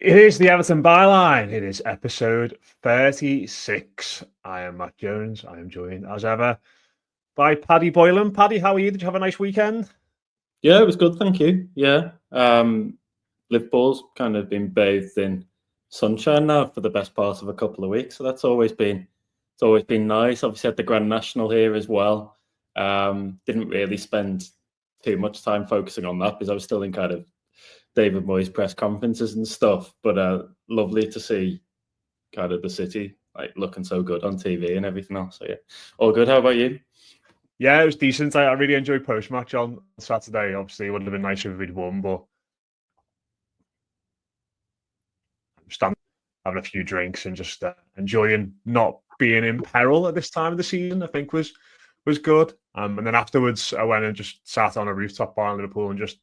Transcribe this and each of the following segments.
It is the Everton Byline. It is episode 36. I am Matt Jones. I am joined, as ever, by Paddy Boylan. Paddy, how are you? Did you have a nice weekend? Yeah, it was good, thank you. Yeah. Liverpool's kind of been bathed in sunshine now for the best part of a couple of weeks. So it's always been nice. Obviously had the Grand National here as well. Didn't really spend too much time focusing on that because I was still in kind of David Moyes press conferences and stuff. But lovely to see kind of the city like looking so good on TV and everything else. So yeah, all good. How about you? Yeah, it was decent. I really enjoyed post-match on Saturday. Obviously, it would have been nicer if we'd won, but standing, having a few drinks and just enjoying not being in peril at this time of the season, I think was good. And then afterwards, I went and just sat on a rooftop bar in Liverpool and just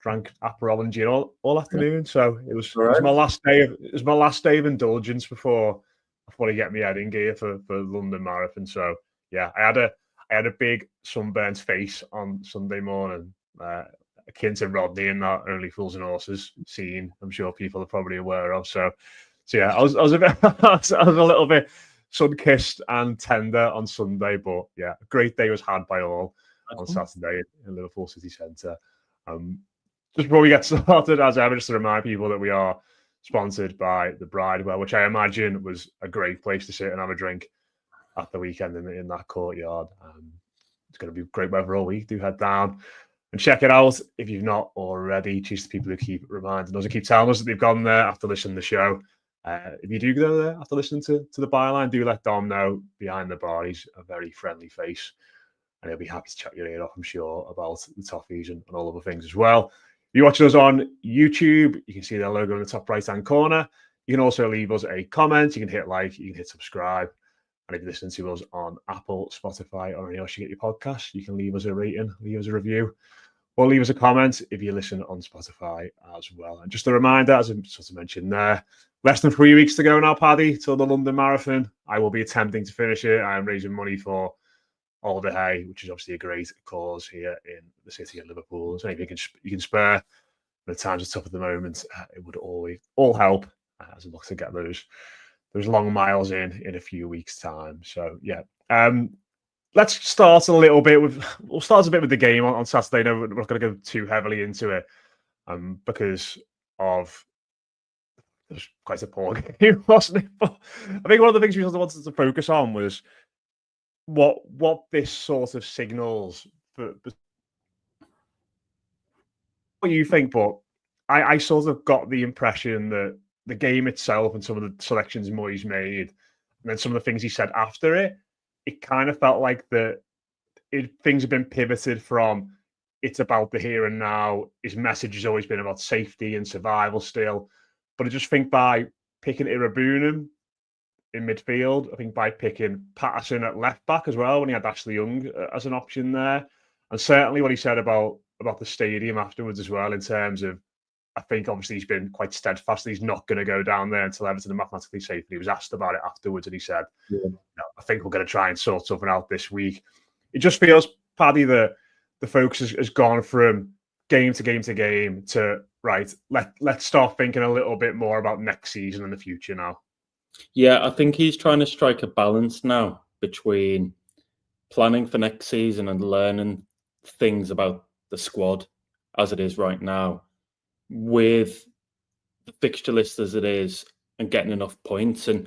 drank Aperol and gin all afternoon. So it was my last day. It was my last day of indulgence before I get my head in gear for London Marathon. So yeah, I had a big sunburnt face on Sunday morning, akin to Rodney in that Only Fools and Horses scene. I'm sure people are probably aware of. So yeah, I was a bit, I was a little bit sun-kissed and tender on Sunday, but yeah, a great day was had by all on Saturday in Liverpool City Centre. Just before we get started, as ever, just to remind people that we are sponsored by the Bridewell, which I imagine was a great place to sit and have a drink at the weekend in that courtyard. It's going to be great weather all week. Do head down and check it out if you've not already. Cheers to people who keep reminding us and keep telling us that they've gone there after listening to the show. If you do go there after listening to the Byline, do let Dom know behind the bar. He's a very friendly face and he'll be happy to chat your ear off, I'm sure, about the toffees and all other things as well. If you're watching us on YouTube, you can see their logo in the top right-hand corner. You can also leave us a comment. You can hit like, you can hit subscribe. And if you listen to us on Apple, Spotify, or anywhere else you get your podcasts, you can leave us a rating, leave us a review, or leave us a comment if you listen on Spotify as well. And just a reminder, as I sort of mentioned there, less than 3 weeks to go now, Paddy, till the London Marathon. I will be attempting to finish it. I am raising money for All the Hay, which is obviously a great cause here in the city of Liverpool. So anything you can spare, the times are tough at the moment, it would all help as I look to get those long miles in a few weeks' time. So yeah, let's start a little bit with. We'll start a bit with the game on Saturday. No, we're not going to go too heavily into it, because of it was quite a poor game, wasn't it? But I think one of the things we wanted to focus on was what this sort of signals for what you think. But I sort of got the impression that the game itself and some of the selections Moyes made, and then some of the things he said after it kind of felt like things have been pivoted from it's about the here and now. His message has always been about safety and survival still. But I just think by picking Irabunum in midfield, I think by picking Patterson at left back as well, when he had Ashley Young as an option there, and certainly what he said about the stadium afterwards as well, in terms of, I think obviously he's been quite steadfast that he's not going to go down there until Everton are mathematically safe. And he was asked about it afterwards, and he said, I think we're going to try and sort something out this week. It just feels, Paddy, the focus has gone from game to game to game to, right, let's start thinking a little bit more about next season and the future now. Yeah, I think he's trying to strike a balance now between planning for next season and learning things about the squad as it is right now, with the fixture list as it is and getting enough points. And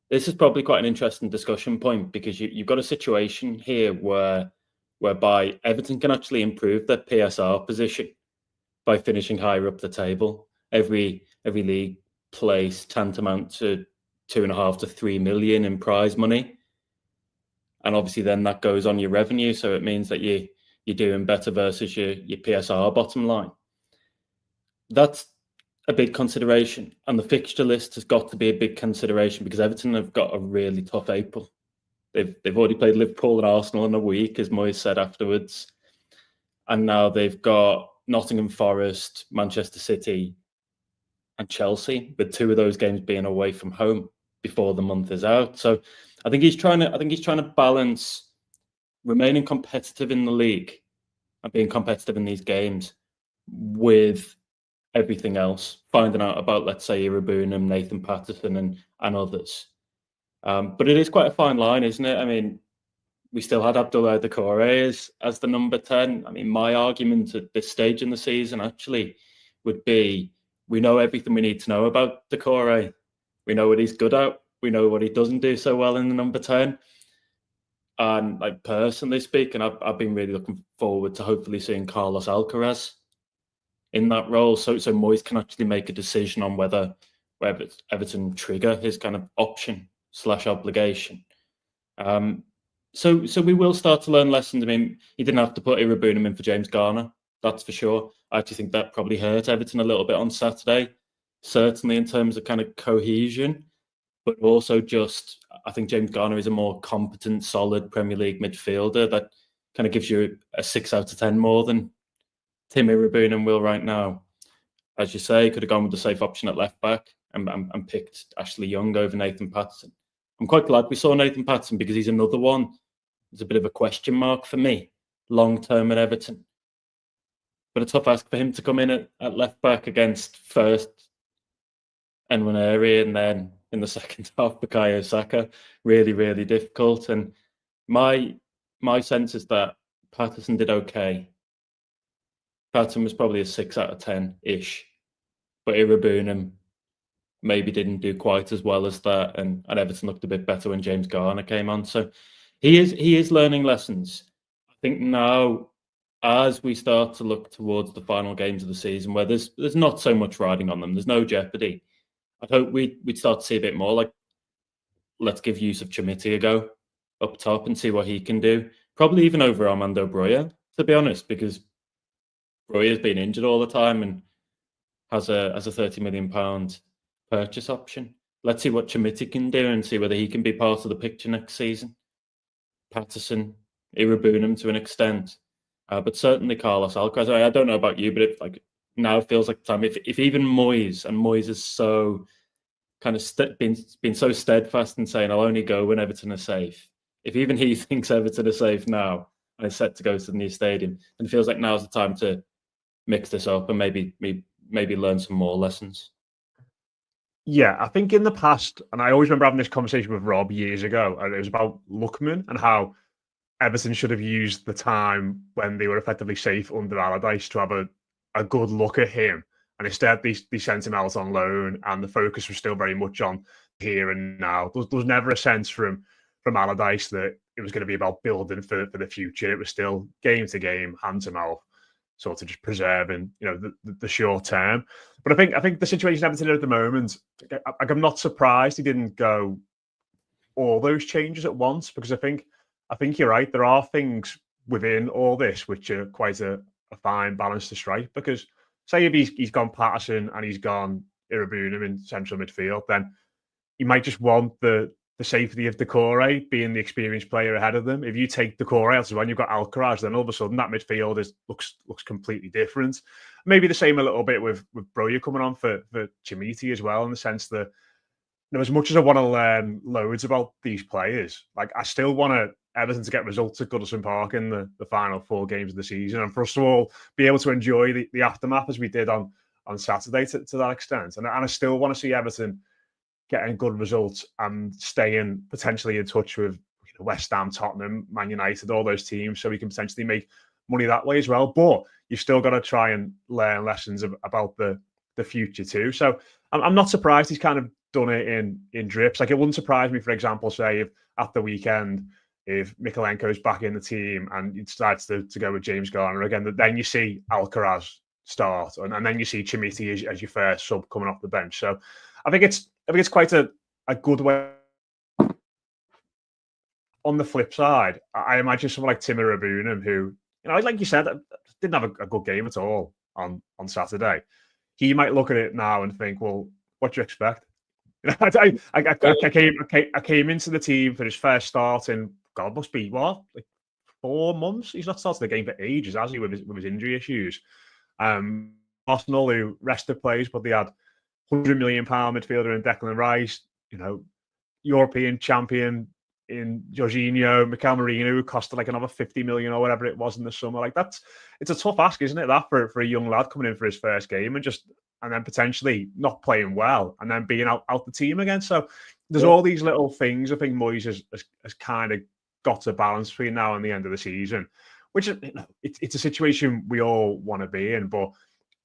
this is probably quite an interesting discussion point, because you've got a situation here whereby Everton can actually improve their PSR position by finishing higher up the table. Every league place tantamount to 2.5 to 3 million in prize money, and obviously then that goes on your revenue, so it means that you're doing better versus your PSR bottom line. That's a big consideration, and the fixture list has got to be a big consideration, because Everton have got a really tough April. They've already played Liverpool and Arsenal in a week, as Moyes said afterwards, and now they've got Nottingham Forest, Manchester City, and Chelsea, with 2 of those games being away from home before the month is out. So I think he's trying to balance remaining competitive in the league and being competitive in these games with everything else, finding out about, let's say, Irabunam, Nathan Patterson, and others. But it is quite a fine line, isn't it? I mean, we still had Abdoulaye Doucoure as the number 10. I mean, my argument at this stage in the season actually would be, we know everything we need to know about Doucoure. We know what he's good at. We know what he doesn't do so well in the number 10. And like, personally speaking, I've been really looking forward to hopefully seeing Carlos Alcaraz in that role, so Moyes can actually make a decision on whether Everton trigger his kind of option / obligation. So we will start to learn lessons. I mean, he didn't have to put Irabunam in for James Garner, that's for sure. I actually think that probably hurt Everton a little bit on Saturday, certainly in terms of kind of cohesion, but also just, I think James Garner is a more competent, solid Premier League midfielder that kind of gives you a 6 out of 10 more than Tim Irabunam will right now. As you say, could have gone with the safe option at left back and picked Ashley Young over Nathan Patterson. I'm quite glad we saw Nathan Patterson, because he's another one. It's a bit of a question mark for me, long term at Everton. But a tough ask for him to come in at left back against first Nwaneri and then in the second half Bukayo Saka. Really, really difficult. And my sense is that Patterson did okay. Patterson was probably a 6 out of 10-ish. But Irabunam maybe didn't do quite as well as that, and Everton looked a bit better when James Garner came on. So he is learning lessons. I think now, as we start to look towards the final games of the season, where there's not so much riding on them, there's no jeopardy, I'd hope we'd start to see a bit more like, let's give Yusuf Chamiti a go up top and see what he can do. Probably even over Armando Broja, to be honest, because Broja's been injured all the time and has a £30 million purchase option. Let's see what Chamiti can do and see whether he can be part of the picture next season. Patterson, Irabunam to an extent, but certainly Carlos Alcaraz. I don't know about you, but it now feels like the time. If even Moyes, and Moyes is so kind of been so steadfast in saying I'll only go when Everton are safe. If even he thinks Everton are safe now and is set to go to the new stadium, then it feels like now's the time to mix this up and maybe learn some more lessons. Yeah, I think in the past, and I always remember having this conversation with Rob years ago, and it was about Lookman and how Everton should have used the time when they were effectively safe under Allardyce to have a good look at him. And instead, they sent him out on loan, and the focus was still very much on here and now. There was never a sense from Allardyce that it was going to be about building for the future. It was still game to game, hand to mouth, sort of just preserving, the short term. But I think the situation Everton at the moment, I'm not surprised he didn't go all those changes at once, because I think you're right. There are things within all this which are quite a fine balance to strike. Because say if he's gone Patterson and he's gone Irabunam in central midfield, then you might just want the safety of Doucoure being the experienced player ahead of them. If you take Doucoure out as well, you've got Alcaraz, then all of a sudden that midfield looks completely different. Maybe the same a little bit with Broja coming on for Chamiti as well, in the sense that, as much as I want to learn loads about these players, like I still want Everton to get results at Goodison Park in the final 4 games of the season, and for us to all be able to enjoy the aftermath as we did on Saturday to that extent. And I still want to see Everton getting good results and staying potentially in touch with West Ham, Tottenham, Man United, all those teams, so we can potentially make money that way as well. But you've still got to try and learn lessons about the future too. So I'm not surprised he's kind of done it in drips. Like, it wouldn't surprise me, for example, say if at the weekend, if Mikalenko's back in the team and he decides to go with James Garner again, then you see Alcaraz start, and then you see Chamiti as your first sub coming off the bench. So I think it's quite a good way. On the flip side, I imagine someone like Tim Irabunam, who, like you said, didn't have a good game at all on Saturday. He might look at it now and think, well, what do you expect? I came into the team for his first start in, God, must be what, like 4 months? He's not started the game for ages, has he, with his injury issues? Arsenal, who rested players, but they had £100 million midfielder in Declan Rice, European champion in Jorginho, Mikel Merino, who costed like another 50 million or whatever it was in the summer. Like, it's a tough ask, isn't it? That for a young lad coming in for his first game and just and then potentially not playing well and then being out the team again. So there's all these little things I think Moyes has kind of got to balance between now and the end of the season, which it's a situation we all want to be in. But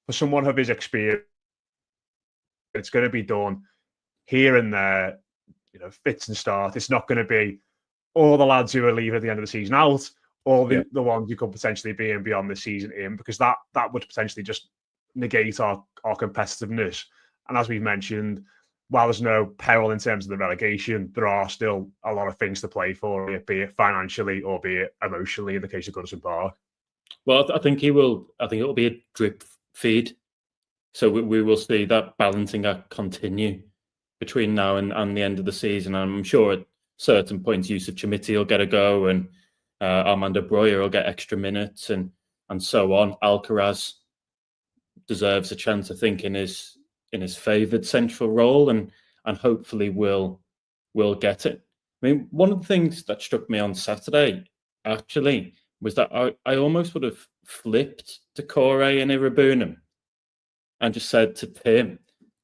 for someone of his experience, it's going to be done here and there, fits and starts. It's not going to be all the lads who are leaving at the end of the season out, or the ones who could potentially be in beyond the season in, because that would potentially just negate our competitiveness. And as we've mentioned, while there's no peril in terms of the relegation, there are still a lot of things to play for, be it financially or be it emotionally in the case of Goodison Park. Well, I think it will be a drip feed. So we will see that balancing act continue between now and the end of the season. I'm sure at certain points, Yusuf Chamiti will get a go, and Armando Broja will get extra minutes, and so on. Alcaraz deserves a chance, I think, in his favoured central role, and hopefully will get it. I mean, one of the things that struck me on Saturday actually was that I almost would have flipped Doucoure and Irabunum and just said to Tim,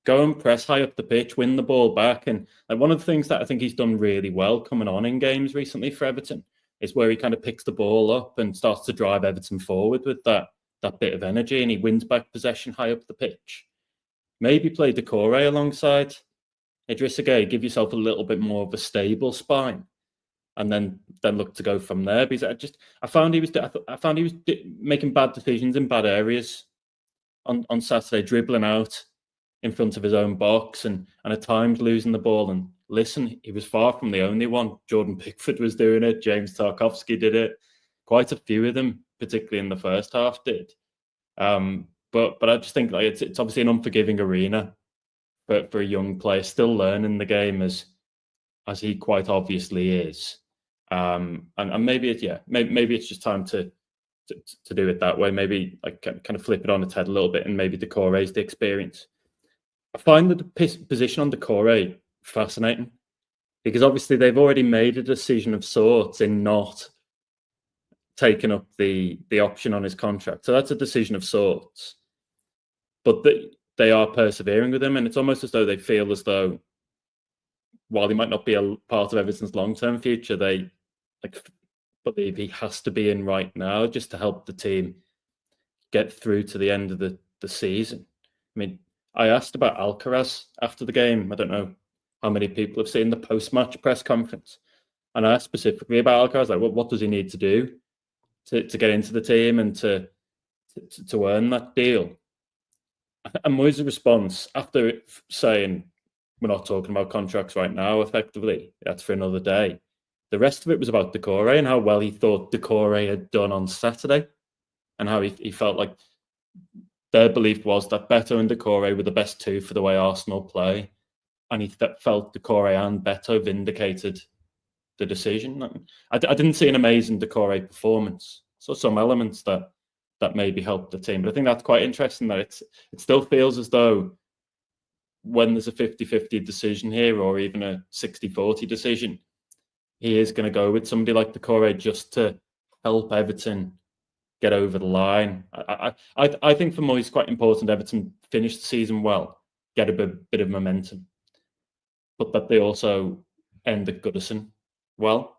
go and press high up the pitch, win the ball back. And one of the things that I think he's done really well coming on in games recently for Everton is where he kind of picks the ball up and starts to drive Everton forward with that bit of energy, and he wins back possession high up the pitch. Maybe play Doucoure alongside Idrissa Gueye, give yourself a little bit more of a stable spine, and then look to go from there. Because I found he was making bad decisions in bad areas on Saturday, dribbling out in front of his own box and at times losing the ball. And listen, he was far from the only one. Jordan Pickford was doing it. James Tarkowski did it. Quite a few of them, particularly in the first half, did. But I just think it's obviously an unforgiving arena for a young player still learning the game as he quite obviously is. And maybe it's just time to do it that way. Maybe kind of flip it on its head a little bit, and maybe Doucoure's the experience. I find the position on Doucoure fascinating, because obviously they've already made a decision of sorts in not taking up the option on his contract. So that's a decision of sorts. But they are persevering with him, and it's almost as though they feel as though, while he might not be a part of Everton's long-term future, believe he has to be in right now just to help the team get through to the end of the season. I mean, I asked about Alcaraz after the game. I don't know how many people have seen the post-match press conference, and I asked specifically about Alcaraz, what does he need to do to get into the team and to earn that deal? And Moyes' response, after saying, we're not talking about contracts right now, effectively, that's for another day. The rest of it was about Doucoure and how well he thought Doucoure had done on Saturday, and how he felt like their belief was that Beto and Doucoure were the best two for the way Arsenal play. And he felt Doucoure and Beto vindicated the decision. I didn't see an amazing Doucoure performance. So some elements that maybe helped the team. But I think that's quite interesting that it still feels as though when there's a 50-50 decision here, or even a 60-40 decision, he is going to go with somebody like Doucoure just to help Everton get over the line. I think for Moyes, it's quite important Everton finish the season well, get a bit of momentum, but that they also end at Goodison well.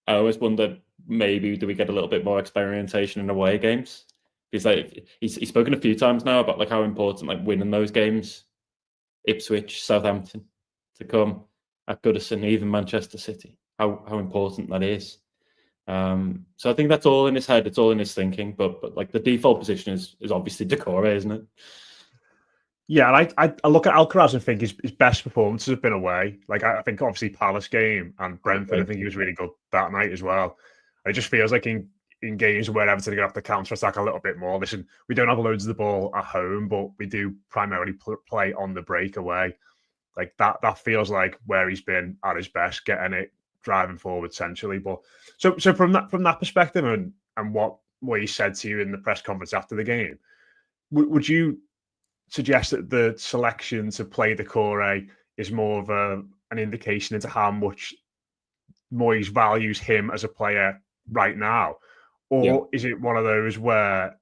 I always wonder, maybe do we get a little bit more experimentation in away games? Because he's spoken a few times now about how important winning those games, Ipswich, Southampton, to come at Goodison, even Manchester City, how important that is. So I think that's all in his head, it's all in his thinking, but the default position is obviously Doucoure, isn't it? Yeah, and I look at Alcaraz and think his best performances have been away. I think obviously Palace game and Brentford, I think he was really good that night as well. It just feels like in games where Everton are going to have to counter-attack a little bit more. Listen, we don't have loads of the ball at home, but we do primarily play on the breakaway. That feels like where he's been at his best, getting it, driving forward centrally. But so from that perspective and what he said to you in the press conference after the game, would you suggest that the selection to play Doucoure is more of an indication into how much Moyes values him as a player right now? Or is it one of those where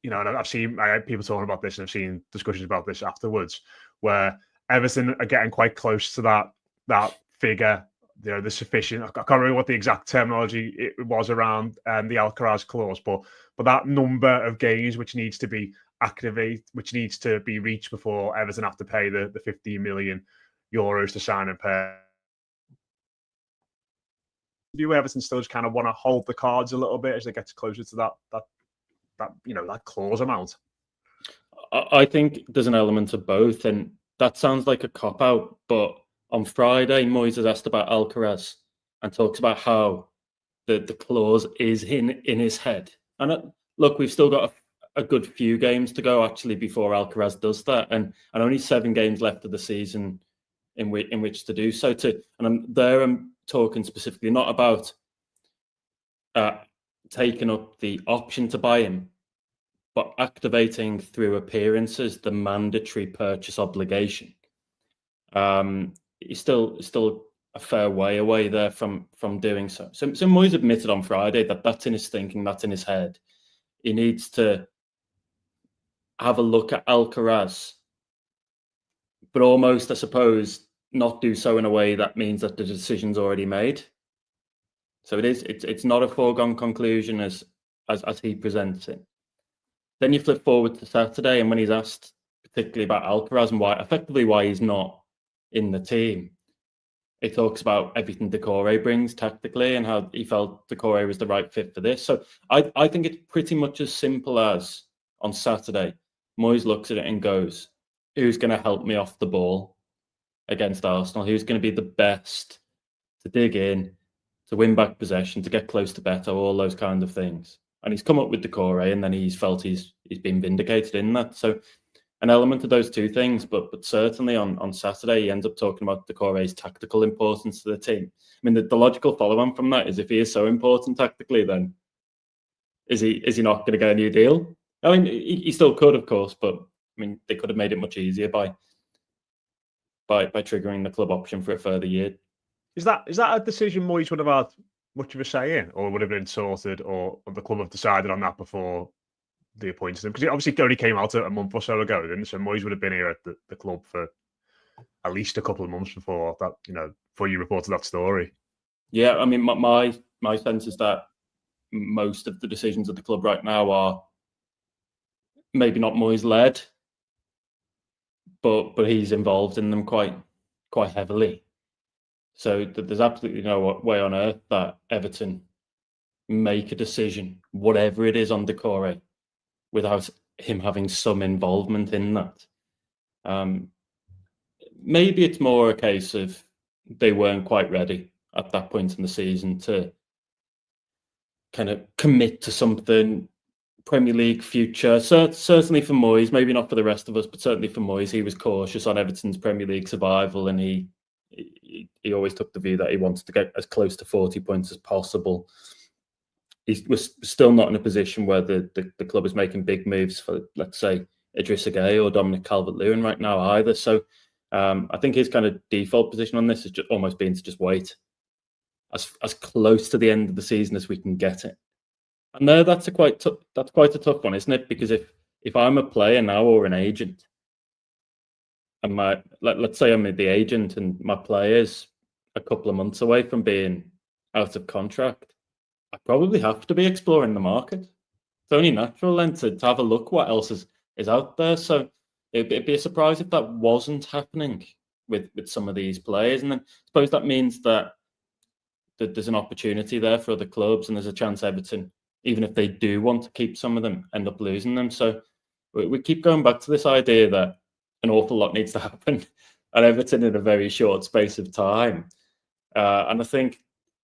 and I had people talking about this, and I've seen discussions about this afterwards, where Everton are getting quite close to that figure. The sufficient. I can't remember what the exact terminology it was around the Alcaraz clause, but that number of games which needs to be which needs to be reached before Everton have to pay the 15 million euros to sign and pay. Do Everton still just kind of want to hold the cards a little bit as they get closer to that clause amount? I think there's an element of both, and that sounds like a cop-out, but on Friday, Moyes is asked about Alcaraz and talks about how the clause is in his head. And look, we've still got a good few games to go, actually, before Alcaraz does that, and only 7 games left of the season in which to do so. I'm talking specifically not about taking up the option to buy him, but activating through appearances the mandatory purchase obligation. He's still a fair way away there from doing so. So Moyes admitted on Friday that that's in his thinking, that's in his head. He needs to have a look at Alcaraz, but almost, I suppose, not do so in a way that means that the decision's already made. So it's not a foregone conclusion as he presents it. Then you flip forward to Saturday, and when he's asked particularly about Alcaraz and why he's not in the team, he talks about everything Doucoure brings tactically and how he felt Doucoure was the right fit for this. So I think it's pretty much as simple as on Saturday, Moyes looks at it and goes, who's going to help me off the ball against Arsenal? Who's going to be the best to dig in, to win back possession, to get close to Beto, all those kind of things. And he's come up with Doucoure, and then he's felt he's been vindicated in that. So an element of those two things, but certainly on Saturday, he ends up talking about Doucoure's tactical importance to the team. I mean, the logical follow-on from that is, if he is so important tactically, then is he not going to get a new deal? I mean, he still could, of course, but I mean, they could have made it much easier by triggering the club option for a further year. Is that a decision Moyes would have had much of a say in, or would have been sorted, or the club have decided on that before they appointed him? Because it obviously only came out a month or so ago, didn't it? So Moyes would have been here at the club for at least a couple of months before that, before you reported that story. Yeah, I mean, my sense is that most of the decisions at the club right now are maybe not Moyes led, but he's involved in them quite heavily. So there's absolutely no way on earth that Everton make a decision, whatever it is, on Doucoure without him having some involvement in that. Maybe it's more a case of they weren't quite ready at that point in the season to kind of commit to something Premier League future. Certainly for Moyes, maybe not for the rest of us, but certainly for Moyes, he was cautious on Everton's Premier League survival, and he always took the view that he wanted to get as close to 40 points as possible. He was still not in a position where the club is making big moves for, let's say, Idrissa Gueye or Dominic Calvert-Lewin right now either. So I think his kind of default position on this is just almost being to just wait as close to the end of the season as we can get it. And that's quite a tough one, isn't it? Because if I'm a player now or an agent, and let's say I'm the agent and my player's a couple of months away from being out of contract, I probably have to be exploring the market. It's only natural then to have a look what else is out there. So it'd be a surprise if that wasn't happening with some of these players. And then I suppose that means that there's an opportunity there for other clubs, and there's a chance Everton, even if they do want to keep some of them, end up losing them. So we keep going back to this idea that an awful lot needs to happen at Everton in a very short space of time. And I think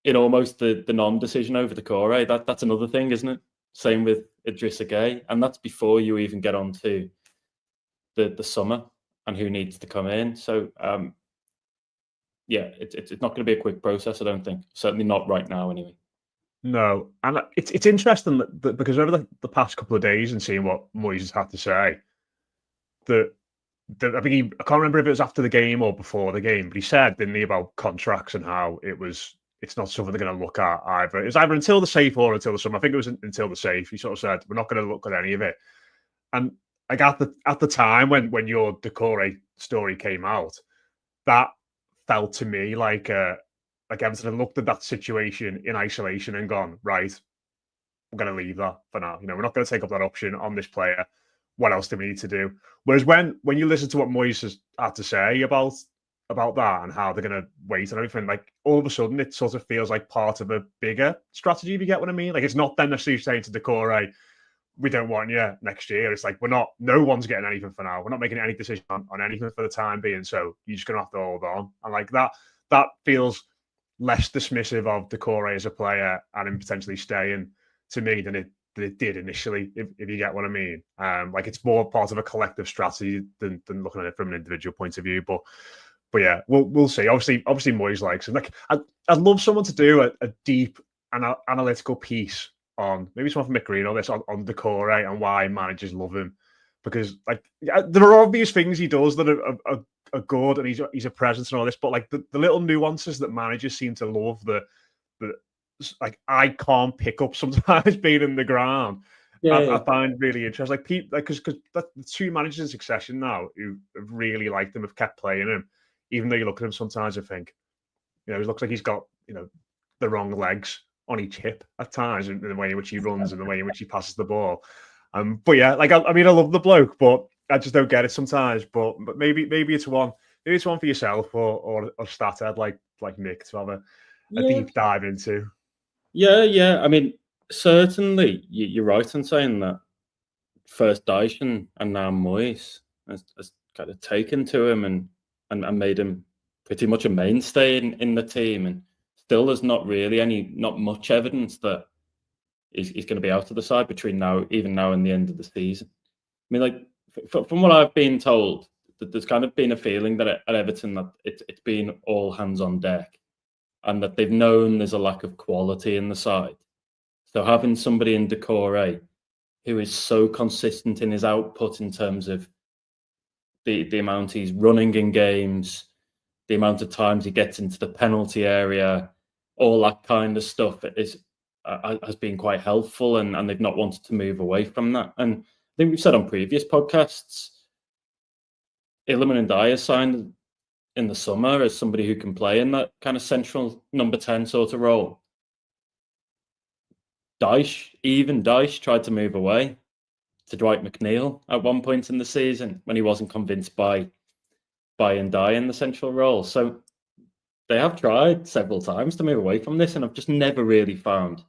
in almost the non-decision over Doucoure, that's another thing, isn't it? Same with Idrissa Gueye. And that's before you even get on to the summer and who needs to come in. So, it's not going to be a quick process, I don't think. Certainly not right now, anyway. No. And it's interesting that because over the past couple of days and seeing what Moyes has had to say, I think I can't remember if it was after the game or before the game, but he said, didn't he, about contracts and how it's not something they're going to look at either. It was either until the safe or until the summer. I think it was until the safe. He sort of said, we're not going to look at any of it And like at the time when your Doucoure story came out, that felt to me like Everton had looked at that situation in isolation and gone, right, we're going to leave that for now. We're not going to take up that option on this player. What else do we need to do? Whereas when you listen to what Moyes has had to say about that and how they're going to wait and everything, like all of a sudden it sort of feels like part of a bigger strategy, if you get what I mean. Like it's not then necessarily saying to Doucoure, we don't want you next year. It's like no one's getting anything for now. We're not making any decision on anything for the time being. So you're just gonna have to hold on. And like that feels less dismissive of Doucoure as a player and him potentially staying to me than it did initially, if you get what I mean. Like it's more part of a collective strategy than looking at it from an individual point of view. But yeah, we'll see. Obviously Moyes likes him. Like I'd love someone to do a deep analytical piece on maybe someone from Mick Green or this on Doucoure and why managers love him, because like there are obvious things he does that are good and he's a presence and all this, but like the little nuances that managers seem to love that like I can't pick up sometimes being in the ground. I find really interesting. Like people, like because the two managers in succession now who have really liked him have kept playing him, even though you look at him sometimes and think, he looks like he's got the wrong legs on each hip at times, in the way in which he runs and the way in which he passes the ball. But yeah, like I mean, I love the bloke, but I just don't get it sometimes. But maybe it's one for yourself or Stathead like Nick to have a deep dive into. Yeah. I mean, certainly you're right in saying that. First Dyche and now Moyes has kind of taken to him and made him pretty much a mainstay in the team, and still there's not much evidence that he's going to be out of the side between now and the end of the season. I mean, like from what I've been told, that there's kind of been a feeling that at Everton that it's been all hands on deck, and that they've known there's a lack of quality in the side. So having somebody in Doucoure who is so consistent in his output in terms of the amount he's running in games, the amount of times he gets into the penalty area, all that kind of stuff has been quite helpful, and they've not wanted to move away from that. And I think we've said on previous podcasts, Iliman Ndiaye is signed in the summer as somebody who can play in that kind of central number 10 sort of role. Dyche tried to move away to Dwight McNeil at one point in the season when he wasn't convinced by Ndiaye in the central role. So they have tried several times to move away from this, and I've just never really found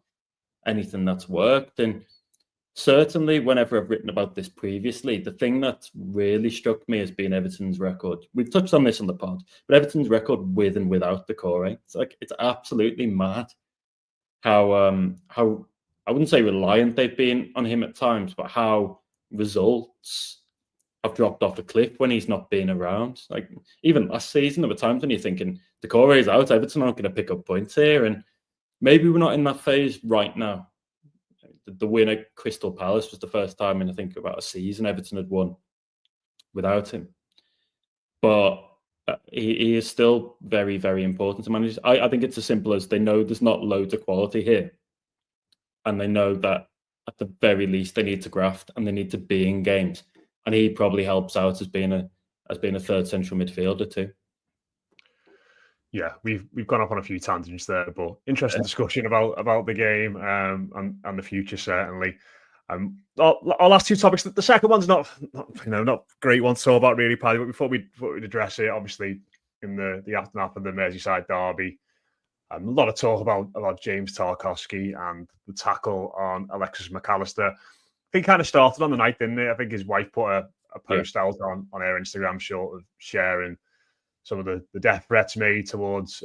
anything that's worked. And certainly whenever I've written about this previously, the thing that really struck me has been Everton's record. We've touched on this on the pod, but Everton's record with and without Doucoure. It's absolutely mad how I wouldn't say reliant they've been on him at times, but how results have dropped off a cliff when he's not been around. Like even last season, there were times when you're thinking Doucoure is out, Everton aren't going to pick up points here, and maybe we're not in that phase right now. The win at Crystal Palace was the first time in I think about a season Everton had won without him, but he is still very, very important to manage. I think it's as simple as they know there's not loads of quality here, and they know that at the very least they need to graft and they need to be in games, and he probably helps out as being a third central midfielder too. Yeah, we've gone off on a few tangents there, but interesting discussion about the game and the future certainly. Our last two topics. The second one's not great one to talk about really, Paddy. But before we'd address it, obviously in the aftermath of the Merseyside derby, a lot of talk about James Tarkowski and the tackle on Alexis McAllister. I think kind of started on the night, didn't it? I think his wife put a post out on her Instagram, short of sharing some of the death threats made towards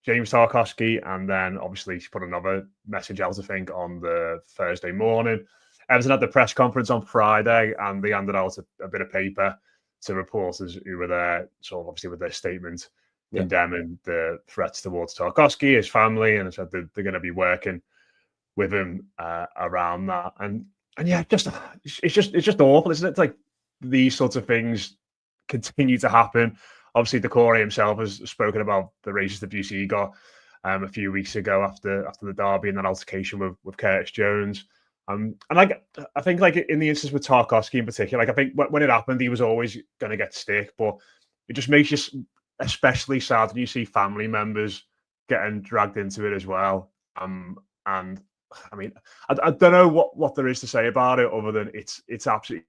James Tarkowski, and then obviously she put another message out, I think, on the Thursday morning. Everton had the press conference on Friday, and they handed out a bit of paper to reporters who were there, sort of obviously with their statement condemning the threats towards Tarkowski, his family, and said they're going to be working with him around that. And yeah, it's just awful, isn't it? It's like these sorts of things continue to happen. Obviously, Doucoure himself has spoken about the racist abuse he got a few weeks ago after the derby and that altercation with Curtis Jones. And I think in the instance with Tarkowski in particular, I think when it happened, he was always going to get stick, but it just makes you especially sad when you see family members getting dragged into it as well. And I mean, I don't know what there is to say about it other than it's absolutely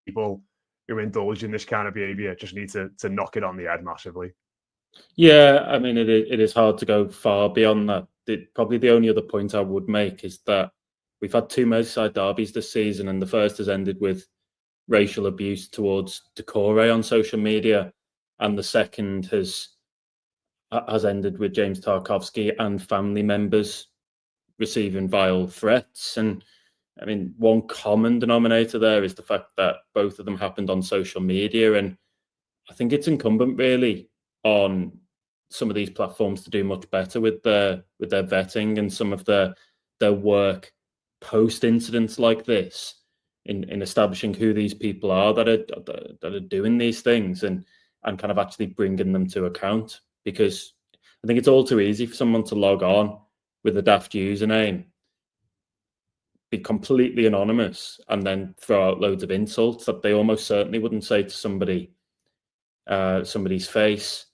people who indulge in this kind of behaviour just need to knock it on the head massively. Yeah, I mean, it is hard to go far beyond that. Probably the only other point I would make is that we've had 2 Merseyside derbies this season, and the first has ended with racial abuse towards Doucoure on social media, and the second has ended with James Tarkowski and family members receiving vile threats. And I mean, one common denominator there is the fact that both of them happened on social media, and I think it's incumbent really on some of these platforms to do much better with their vetting and some of their work post incidents like this in establishing who these people are that are doing these things and kind of actually bringing them to account. Because I think it's all too easy for someone to log on with a daft username, be completely anonymous, and then throw out loads of insults that they almost certainly wouldn't say to somebody's face.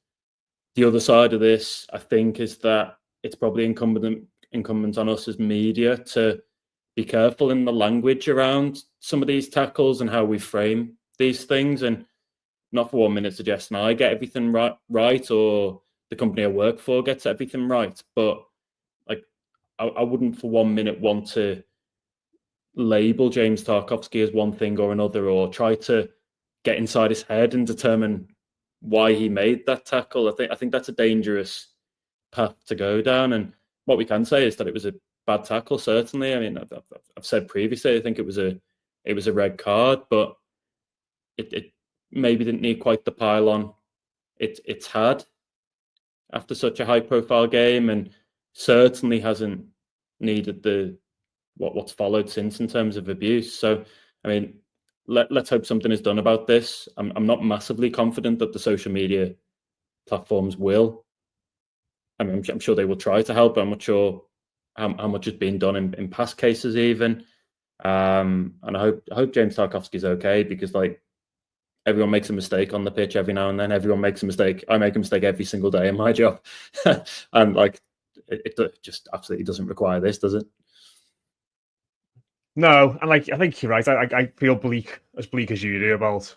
The other side of this, I think, is that it's probably incumbent on us as media to be careful in the language around some of these tackles and how we frame these things, and not for 1 minute suggesting I get everything right or the company I work for gets everything right, but like I wouldn't for 1 minute want to label James Tarkowski as one thing or another, or try to get inside his head and determine why he made that tackle. I think that's a dangerous path to go down. And what we can say is that it was a bad tackle. Certainly, I mean, I've said previously, I think it was a red card, but it maybe didn't need quite the pile-on it's had after such a high-profile game, and certainly hasn't needed what's followed since in terms of abuse. So, I mean, let's hope something is done about this. I'm not massively confident that the social media platforms will. I mean, I'm sure they will try to help. I'm not sure how much has been done in past cases even. And I hope James Tarkowski's okay, because like everyone makes a mistake on the pitch every now and then. Everyone makes a mistake. I make a mistake every single day in my job, and like it just absolutely doesn't require this, does it? No, and like I think you're right. I feel as bleak as you do about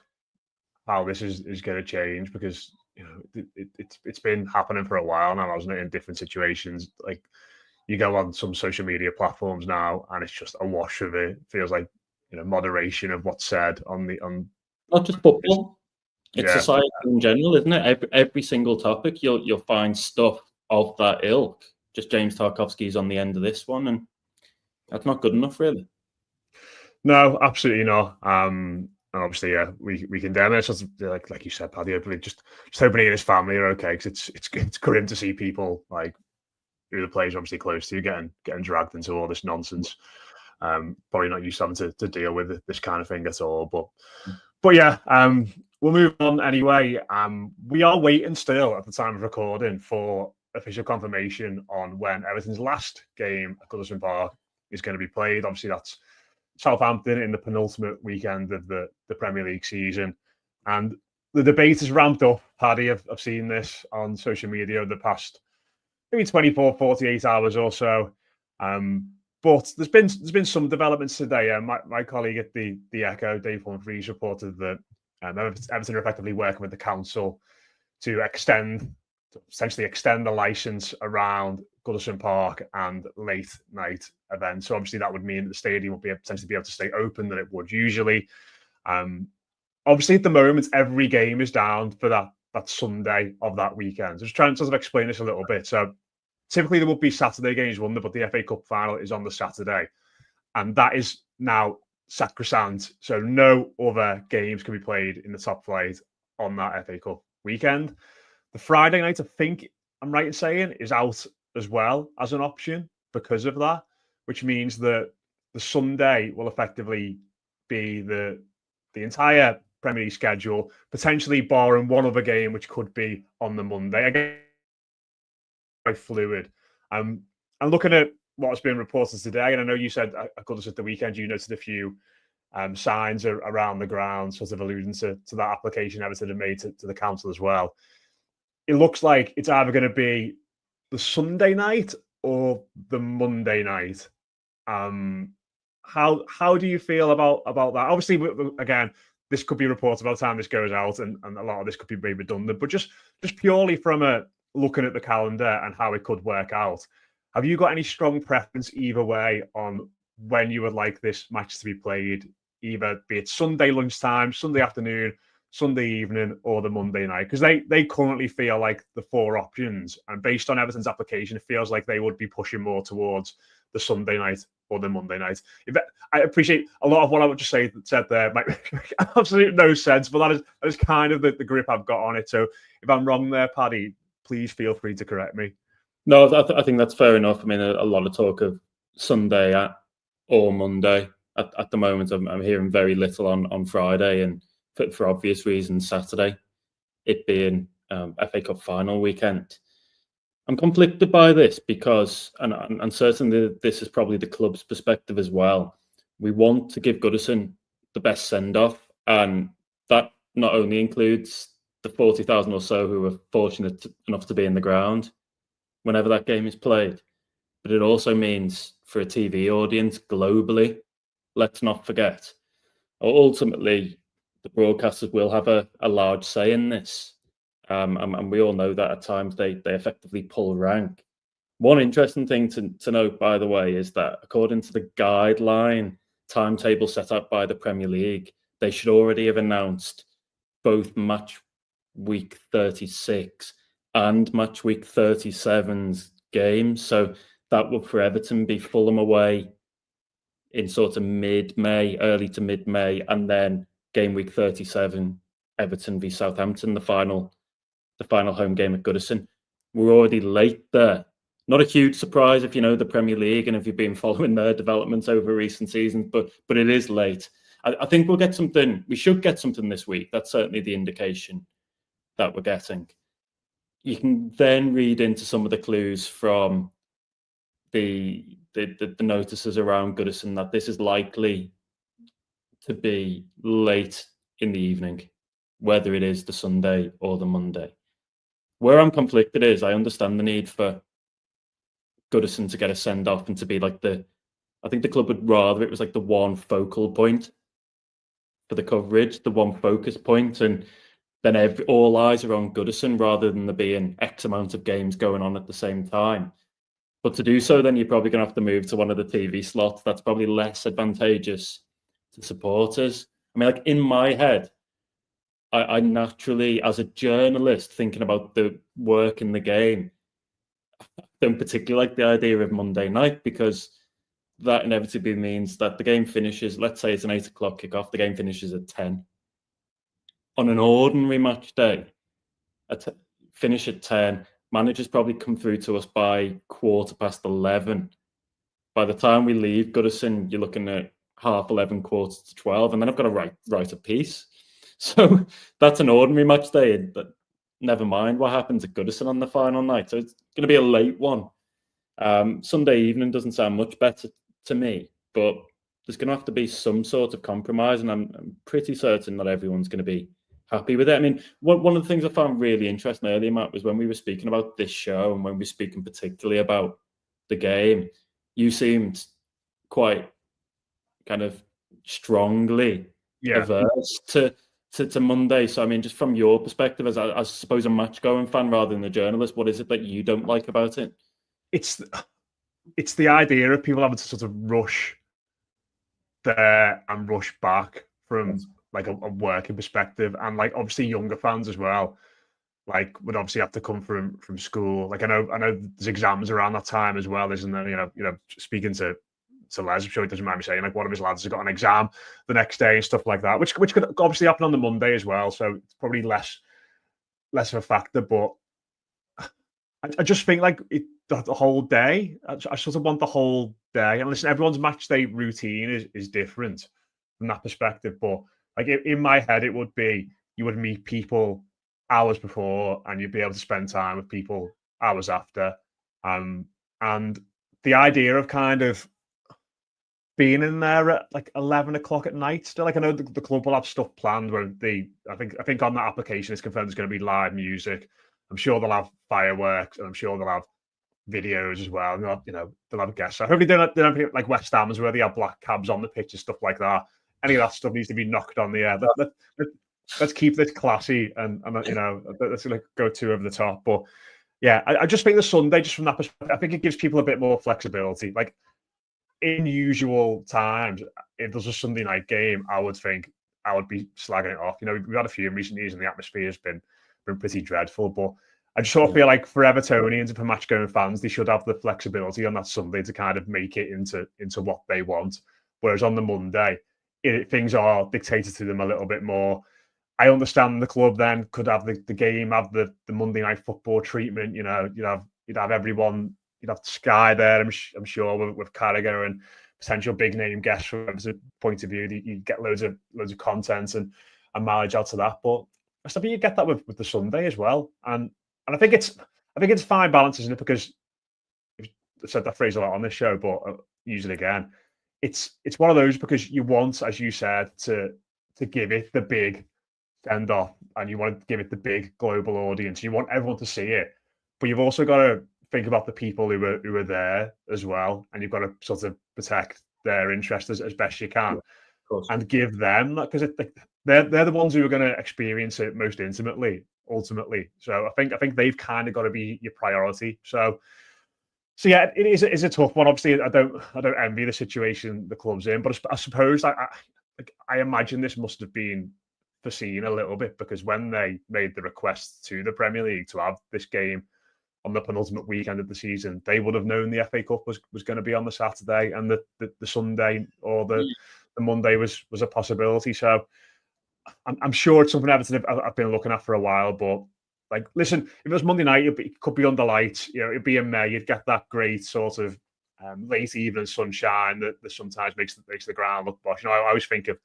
how this is going to change, because you know it's been happening for a while now, hasn't it? In different situations, like you go on some social media platforms now, and it's just a wash of it. Feels like moderation of what's said on not just football. It's yeah. society in general, isn't it? Every single topic you'll find stuff of that ilk. Just James Tarkowski's on the end of this one, and that's not good enough, really. No, absolutely not. And obviously, yeah, we condemn it. It's like you said, Paddy. Just hoping he and his family are okay, because it's grim to see people like who the players are obviously close to getting dragged into all this nonsense. Probably not used to having to deal with this kind of thing at all. But yeah, we'll move on anyway. We are waiting still at the time of recording for official confirmation on when Everton's last game at Goodison Park is going to be played. Obviously, that's Southampton in the penultimate weekend of the Premier League season. And the debate has ramped up. Paddy, I've seen this on social media over the past maybe 24, 48 hours or so. But there's been some developments today. My colleague at the Echo, Dave Humphreys, reported that Everton are effectively working with the council to essentially extend the license around Goodison Park and late night events. So obviously that would mean that the stadium will potentially be able to stay open than it would usually. Obviously at the moment, every game is down for that Sunday of that weekend. So just trying to sort of explain this a little bit. So typically there would be Saturday games, wouldn't there? But the FA Cup final is on the Saturday, and that is now sacrosanct. So no other games can be played in the top flight on that FA Cup weekend. The Friday night, I think I'm right in saying, is out as well as an option because of that, which means that the Sunday will effectively be the entire Premier League schedule, potentially barring one other game, which could be on the Monday. Again, quite fluid. And looking at what's been reported today, and I know you said at Goodison at the weekend you noted a few signs around the ground, sort of alluding to that application Everton had made to the council as well. It looks like it's either going to be the Sunday night or the Monday night. How do you feel about that? Obviously, again, this could be reported by the time this goes out, and a lot of this could be very redundant. But just purely from looking at the calendar and how it could work out, have you got any strong preference either way on when you would like this match to be played? Either be it Sunday lunchtime, Sunday afternoon, Sunday evening, or the Monday night? Because they currently feel like the four options, and based on Everton's application, it feels like they would be pushing more towards the Sunday night or the Monday night. I appreciate a lot of what I would just said there might make absolutely no sense, but that is kind of the grip I've got on it. So if I'm wrong there, Paddy, please feel free to correct me. No, I think that's fair enough. I mean, a lot of talk of Sunday or Monday. At the moment, I'm hearing very little on Friday, and for obvious reasons, Saturday, it being FA Cup final weekend. I'm conflicted by this because, and certainly this is probably the club's perspective as well, we want to give Goodison the best send-off, and that not only includes the 40,000 or so who are fortunate enough to be in the ground whenever that game is played, but it also means for a TV audience globally, let's not forget, ultimately, the broadcasters will have a large say in this. And we all know that at times they effectively pull rank. One interesting thing to note, by the way, is that according to the guideline timetable set up by the Premier League, they should already have announced both match week 36 and match week 37's games. So that would for Everton be Fulham away in sort of mid-May, early to mid-May, and then game week 37, Everton v Southampton, the final home game at Goodison. We're already late there. Not a huge surprise if you know the Premier League and if you've been following their developments over recent seasons, but it is late. I think we'll get something. We should get something this week. That's certainly the indication that we're getting. You can then read into some of the clues from the notices around Goodison that this is likely to be late in the evening, whether it is the Sunday or the Monday. Where I'm conflicted is I understand the need for Goodison to get a send-off and to be like I think the club would rather it was like the one focal point for the coverage, the one focus point, and then all eyes are on Goodison rather than there being X amount of games going on at the same time. But to do so, then you're probably going to have to move to one of the TV slots. That's probably less advantageous to supporters. I mean, like in my head, I naturally, as a journalist, thinking about the work in the game, don't particularly like the idea of Monday night because that inevitably means that the game finishes, let's say it's an 8 o'clock kickoff, the game finishes at 10. On an ordinary match day, finish at 10, managers probably come through to us by 11:15. By the time we leave Goodison, you're looking at 11:30, 11:45, and then I've got to write a piece. So that's an ordinary match day, but never mind what happens at Goodison on the final night. So it's going to be a late one. Sunday evening doesn't sound much better to me, but there's going to have to be some sort of compromise, and I'm pretty certain not everyone's going to be happy with it. I mean, one of the things I found really interesting earlier, Matt, was when we were speaking about this show and when we were speaking particularly about the game, you seemed quite kind of strongly averse to Monday. So, I mean, just from your perspective, as I suppose a match-going fan rather than a journalist, what is it that you don't like about it? It's the idea of people having to sort of rush there and rush back from like a working perspective, and like obviously younger fans as well, like would obviously have to come from school. Like I know there's exams around that time as well, isn't there? You know, speaking to Les, I'm sure he doesn't mind me saying, like one of his lads has got an exam the next day and stuff like that, which could obviously happen on the Monday as well. So it's probably less of a factor, but I just think like the whole day. I sort of want the whole day. And listen, everyone's match day routine is different from that perspective. But like in my head, it would be you would meet people hours before, and you'd be able to spend time with people hours after. And the idea of kind of being in there at like 11 o'clock at night still, like I know the club will have stuff planned where I think on that application it's confirmed there's going to be live music. I'm sure they'll have fireworks, and I'm sure they'll have videos as well. They'll have guests. So hopefully they don't have like West Ham's where they have black cabs on the pitch and stuff like that. Any of that stuff needs to be knocked on the air. Let's keep this classy and let's like go too over the top. But yeah, I just think the Sunday, just from that perspective, I think it gives people a bit more flexibility. Like in usual times, if there's a Sunday night game, I would be slagging it off. We've had a few in recent years, and the atmosphere has been pretty dreadful. But I just sort of feel like for Evertonians and for match-going fans, they should have the flexibility on that Sunday to kind of make it into what they want. Whereas on the Monday, things are dictated to them a little bit more. I understand the club then could have the game, have the Monday night football treatment. You'd have everyone. You'd have Sky there, I'm sure, with Carragher and potential big name guests from a point of view. You get loads of content and mileage out of that. But I think you get that with the Sunday as well. And I think it's fine balance, isn't it? Because I've said that phrase a lot on this show, but I'll use it again. It's one of those because you want, as you said, to give it the big send off, and you want to give it the big global audience. You want everyone to see it, but you've also got to think about the people who are there as well, and you've got to sort of protect their interests as best you can, and give them that, because they're the ones who are going to experience it most intimately, ultimately. So I think they've kind of got to be your priority. So yeah, it is a tough one. Obviously, I don't envy the situation the club's in, but I suppose I imagine this must have been foreseen a little bit, because when they made the request to the Premier League to have this game on the penultimate weekend of the season, they would have known the FA Cup was going to be on the Saturday, and the Sunday or the Monday was a possibility. So I'm sure it's something Everton I've been looking at for a while. But like, listen, if it was Monday night, it could be under lights. It'd be in May. You'd get that great sort of late evening sunshine that sometimes makes the ground look posh. I always think of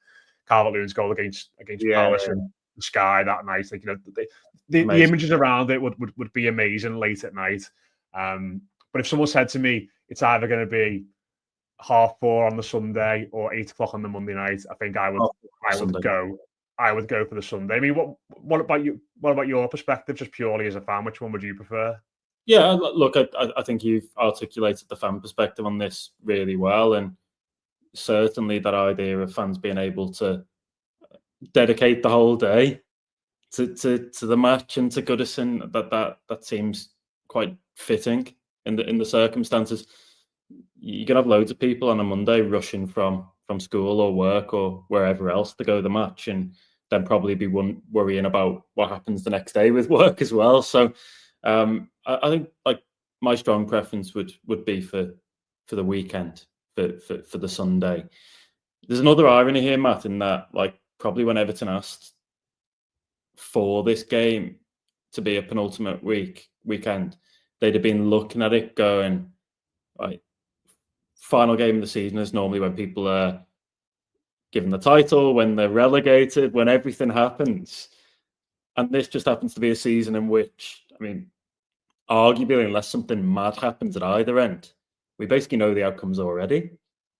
Calvert-Lewin's goal against Palace and the sky that night. Like, the images around it would be amazing late at night. But if someone said to me it's either going to be 4:30 on the Sunday or 8 o'clock on the Monday night, I think I would go for the Sunday. I mean, what about you? What about your perspective, just purely as a fan? Which one would you prefer? Yeah, look, I think you've articulated the fan perspective on this really well, and certainly that idea of fans being able to dedicate the whole day to the match and to Goodison, that seems quite fitting in the circumstances. You can have loads of people on a Monday rushing from school or work or wherever else to go to the match, and then probably be worrying about what happens the next day with work as well. So I think like my strong preference would be for the weekend, for the Sunday. There's another irony here, Matt, in that like probably when Everton asked for this game to be a penultimate weekend, they'd have been looking at it going, right, final game of the season is normally when people are given the title, when they're relegated, when everything happens. And this just happens to be a season in which, I mean, arguably, unless something mad happens at either end, we basically know the outcomes already.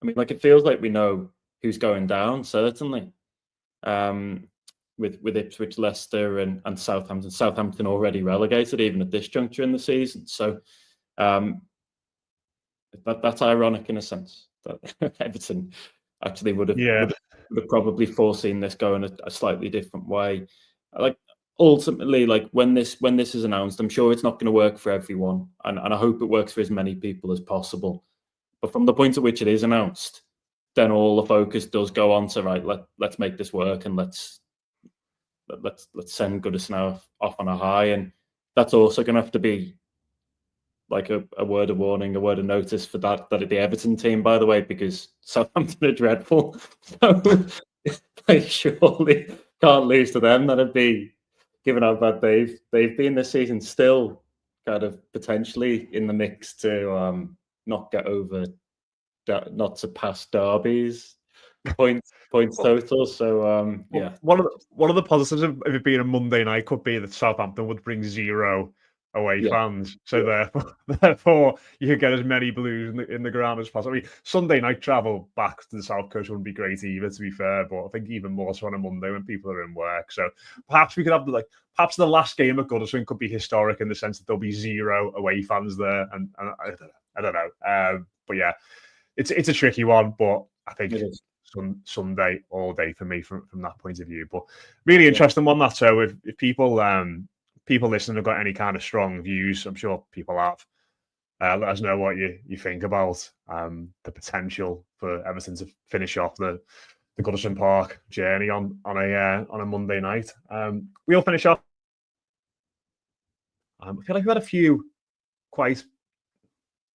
I mean, like, it feels like we know who's going down, certainly. With Ipswich, Leicester and Southampton. Southampton already relegated, even at this juncture in the season. So that's ironic in a sense, that Everton actually would have probably foreseen this going a slightly different way. Like, ultimately, like when this is announced, I'm sure it's not going to work for everyone, and I hope it works for as many people as possible. But from the point at which it is announced, then all the focus does go on to, right, let's make this work, and let's send Goodison off on a high. And that's also going to have to be like a word of warning, a word of notice for that the Everton team, by the way, because Southampton are dreadful. So they surely can't lose to them. That'd be, given how bad they've been this season, still kind of potentially in the mix to not to pass Derby's points total. So yeah. One of the positives of it being a Monday night could be that Southampton would bring 0 away fans. So therefore, you could get as many Blues in the ground as possible. I mean, Sunday night travel back to the South Coast wouldn't be great either, to be fair. But I think even more so on a Monday when people are in work. So perhaps we could have perhaps the last game at Goodison could be historic in the sense that there'll be 0 away fans there, and I don't know. But yeah, it's a tricky one, but I think Sunday all day for me from that point of view. But really interesting one that. So if people listening have got any kind of strong views, I'm sure people have. Let us know what you think about the potential for Everton to finish off the Goodison Park journey on a Monday night. We'll finish off. I feel like we've had a few quite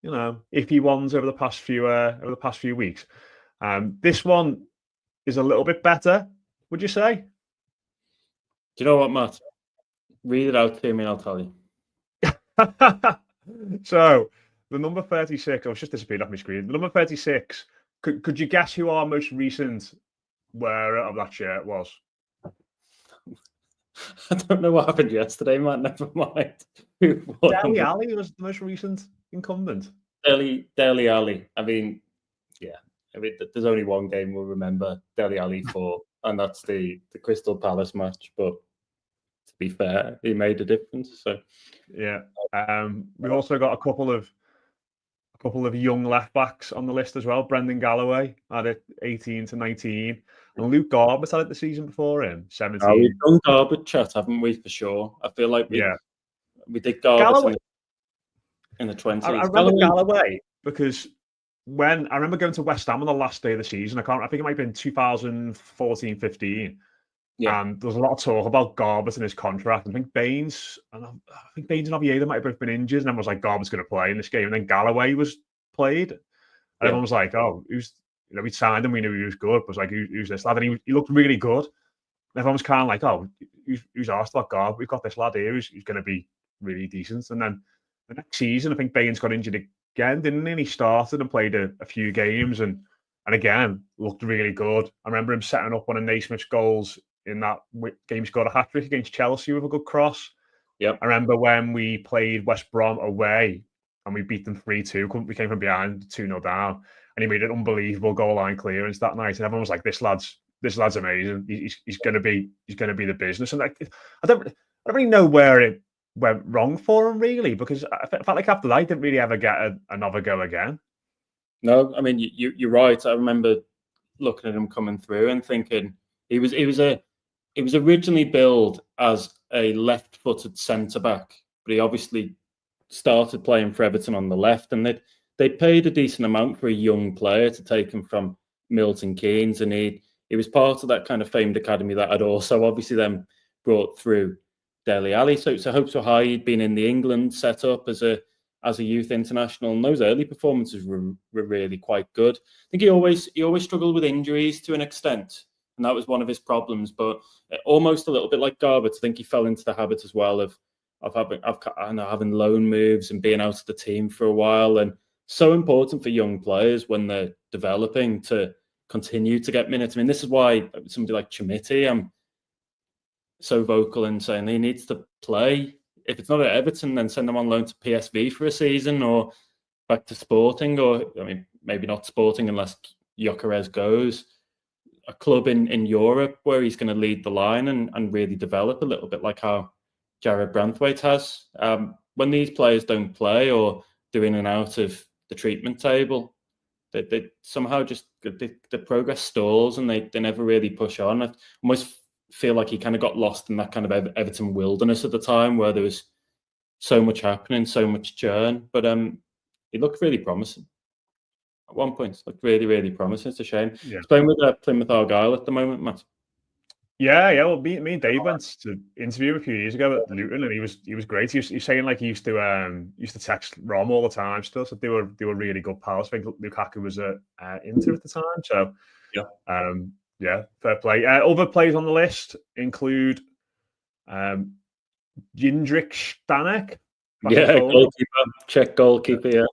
iffy ones over the past few weeks. This one is a little bit better, would you say? Do you know what, Matt? Read it out to me and I'll tell you. So, the number 36, it's just disappeared off my screen. The number 36, could you guess who our most recent wearer of that shirt was? I don't know what happened yesterday, Matt. Never mind. Dele Alli was the most recent incumbent. Dele Alli. I mean, there's only one game we'll remember Dele Alli for, and that's the Crystal Palace match. But to be fair, he made a difference. So yeah, we've also got a couple of young left backs on the list as well. Brendan Galloway had it 18 to 19, and Luke Garbett had it the season before him 17. We've done Garbett chat, haven't we? For sure. I feel like we did Garbett in the 20s. I remember Galloway because when I remember going to West Ham on the last day of the season, I think it might have been 2014-15. Yeah. And there was a lot of talk about Garbett and his contract. I think Baines and Oviedo might have both been injured, and everyone was like, Garbett's going to play in this game. And then Galloway was played. And everyone was like, oh, we signed him, we knew he was good. But it was like, who's this lad? And he looked really good. And everyone was kind of like, oh, who's asked about Garbett? We've got this lad here who's going to be really decent. And then the next season, I think Baines got injured again, didn't he? And he started and played a few games and again, looked really good. I remember him setting up one of Naismith's goals in that game. He scored a hat-trick against Chelsea with a good cross. Yep. I remember when we played West Brom away and we beat them 3-2. We came from behind 2-0 down, and he made an unbelievable goal line clearance that night. And everyone was like, "This lad's amazing. He's going to be the business." And I don't really know where it went wrong for him, really, because I felt like after that, he didn't really ever get another go again. No, I mean you're right. I remember looking at him coming through and thinking he was originally billed as a left-footed centre-back, but he obviously started playing for Everton on the left, and they paid a decent amount for a young player to take him from Milton Keynes, and he was part of that kind of famed academy that had also obviously then brought through Dele Alli. So hopes were high. He'd been in the England setup as a youth international, and those early performances were really quite good. I think he always struggled with injuries to an extent, and that was one of his problems. But almost a little bit like Garbett, I think he fell into the habit as well of having loan moves and being out of the team for a while. And so important for young players when they're developing to continue to get minutes. I mean, this is why somebody like Chimiti, I'm so vocal in saying he needs to play. If it's not at Everton, then send him on loan to PSV for a season or back to Sporting, or I mean, maybe not Sporting unless Gyökeres goes. A club in Europe where he's going to lead the line and really develop a little bit like how Jared Branthwaite has. When these players don't play or they're in and out of the treatment table, they somehow just the progress stalls and they never really push on. I almost feel like he kind of got lost in that kind of Everton wilderness at the time where there was so much happening, so much churn. But he looked really promising. At one point, it looked really, really promising. It's a shame. Yeah. He's playing with Plymouth Argyle at the moment, Matt. Yeah. Well, me and Dave went to interview him a few years ago at Luton, and he was great. He was saying like he used to text Rom all the time still. So they were really good pals. I think Lukaku was at Inter at the time. So yeah, fair play. Other players on the list include Jindrik Stanek. Yeah, goalkeeper. Czech goalkeeper. Yeah.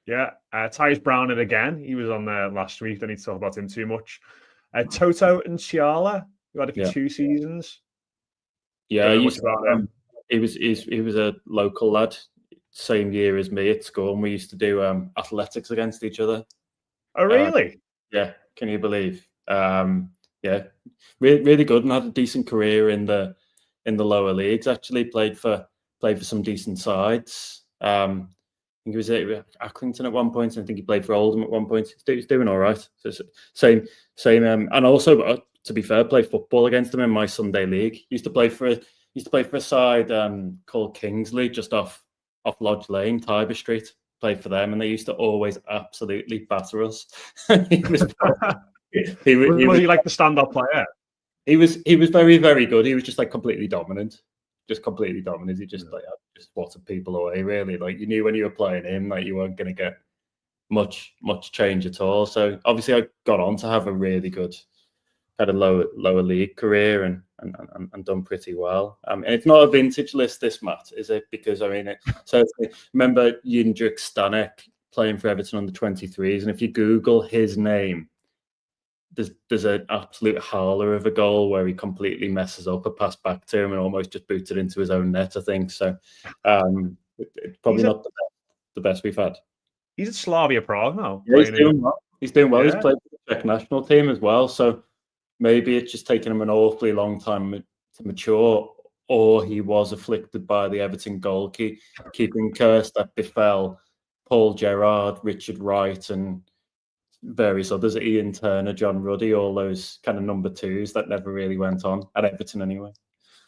Yeah, Tyus Brown, and again, he was on there last week. Don't need to talk about him too much. Toto and Ciala, who had it for 2 seasons. Yeah, He was a local lad, same year as me at school, and we used to do athletics against each other. Oh, really? Yeah, can you believe? Yeah, really good, and had a decent career in the lower leagues. Actually, played for some decent sides. I think he was at Accrington at one point, and I think he played for Oldham at one point. He's doing all right. So same. And also, to be fair, played football against him in my Sunday league. Used to play for a side called Kingsley, just off Lodge Lane, Tiber Street. Played for them, and they used to always absolutely batter us. He was like the stand-up player? He was very, very good. He was just like completely dominant. He just just swatted people away, really. Like, you knew when you were playing him, like, you weren't going to get much change at all. So obviously I got on to have a really good kind of lower league career and done pretty well. And it's not a vintage list, this, Matt, is it? Because I mean, remember Jindřich Stanek playing for Everton under 23s, and if you Google his name, there's an absolute howler of a goal where he completely messes up a pass back to him and almost just boots it into his own net, I think. So it's probably not the best we've had. He's at Slavia Prague now. Yeah, he's doing well. He's doing well. Yeah. He's played for the Czech national team as well. So maybe it's just taken him an awfully long time to mature, or he was afflicted by the Everton goalkeeping curse that befell Paul Gerrard, Richard Wright, and various others, Ian Turner, John Ruddy, all those kind of number twos that never really went on at Everton anyway.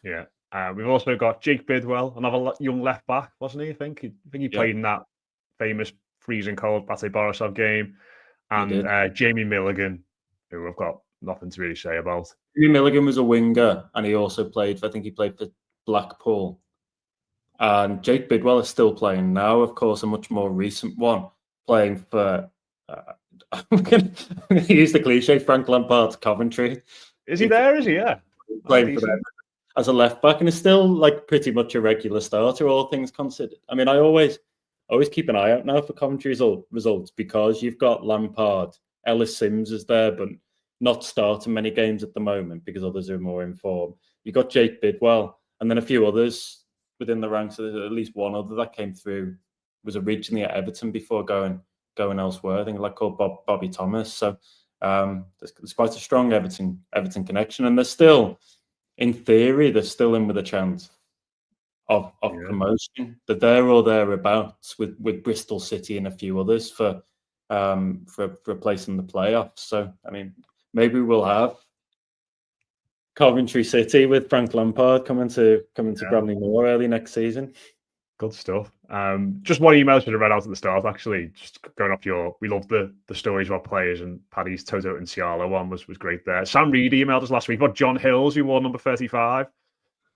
Yeah. We've also got Jake Bidwell, another young left back, wasn't he? I think he played in that famous freezing cold Pate Borisov game. And Jamie Milligan, who I've got nothing to really say about. Jamie Milligan was a winger, and he also played for Blackpool. And Jake Bidwell is still playing now, of course, a much more recent one, playing for I'm going to use the cliche, Frank Lampard's Coventry. Is he there? Is he? Yeah. Playing for them as a left back, and is still like pretty much a regular starter, all things considered. I mean, I always keep an eye out now for Coventry's results, because you've got Lampard, Ellis Sims is there, but not starting many games at the moment because others are more in form. You've got Jake Bidwell, and then a few others within the ranks. So there's at least one other that came through, was originally at Everton before going elsewhere. I think like called Bobby Thomas. So there's quite a strong Everton connection, and they're still, in theory, they're still in with a chance of promotion. They're there or thereabouts with Bristol City and a few others for a place in the playoffs. So I mean, maybe we'll have Coventry City with Frank Lampard coming to Bramley Moore early next season. Good stuff. Just one email should have read out at the start, actually. Just going off we love the stories about players, and Paddy's Toto and Ciala one was great there. Sam Reed emailed us last week about John Hills, who wore number 35.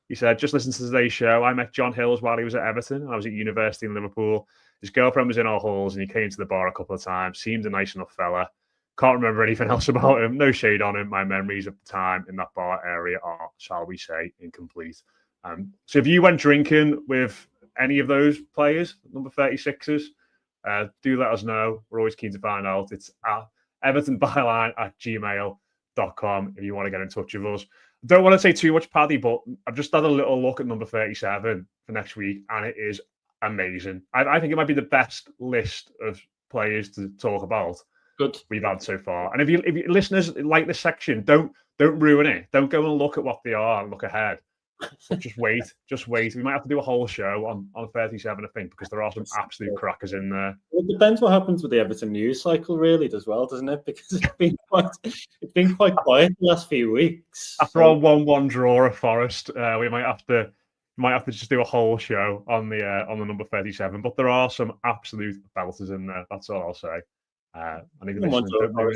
He said, just listen to today's show. I met John Hills while he was at Everton, and I was at university in Liverpool. His girlfriend was in our halls, and he came to the bar a couple of times. Seemed a nice enough fella. Can't remember anything else about him. No shade on him. My memories of the time in that bar area are, shall we say, incomplete. So if you went drinking with any of those players, number 36s, do let us know. We're always keen to find out. It's at evertonbyline@gmail.com if you want to get in touch with us. I don't want to say too much, Paddy, but I've just had a little look at number 37 for next week, and it is amazing. I think it might be the best list of players to talk about we've had so far. And if you listeners like this section, don't ruin it. Don't go and look at what they are and look ahead. Just wait. We might have to do a whole show on 37, I think, because there are some absolute crackers in there. Well, it depends what happens with the Everton news cycle, really, as well, doesn't it? Because it's been quite quiet the last few weeks. After our 1-1 draw at Forest, we might have to just do a whole show on the number 37. But there are some absolute belters in there. That's all I'll say. And if you're listening,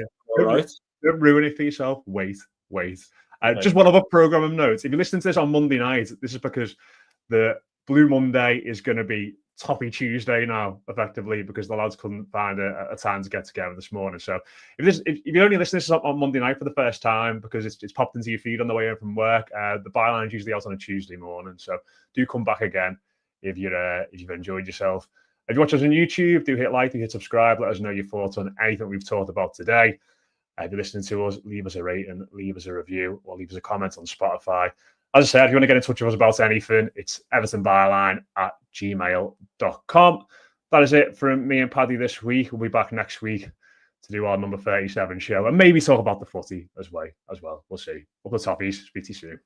don't ruin it for yourself. Wait. Just one other programming note. If you're listening to this on Monday night, this is because the Blue Monday is going to be Toppy Tuesday now, effectively, because the lads couldn't find a time to get together this morning. So if you only listen to this on Monday night for the first time because it's popped into your feed on the way home from work, the byline's usually out on a Tuesday morning. So do come back again if you've enjoyed yourself. If you watch us on YouTube, do hit like, do hit subscribe. Let us know your thoughts on anything we've talked about today. If you're listening to us, leave us a rating, leave us a review, or leave us a comment on Spotify. As I said, if you want to get in touch with us about anything, it's evertonbyline@gmail.com. That is it from me and Paddy this week. We'll be back next week to do our number 37 show and maybe talk about the footy as well. We'll see. Up the toppies. Speak to you soon.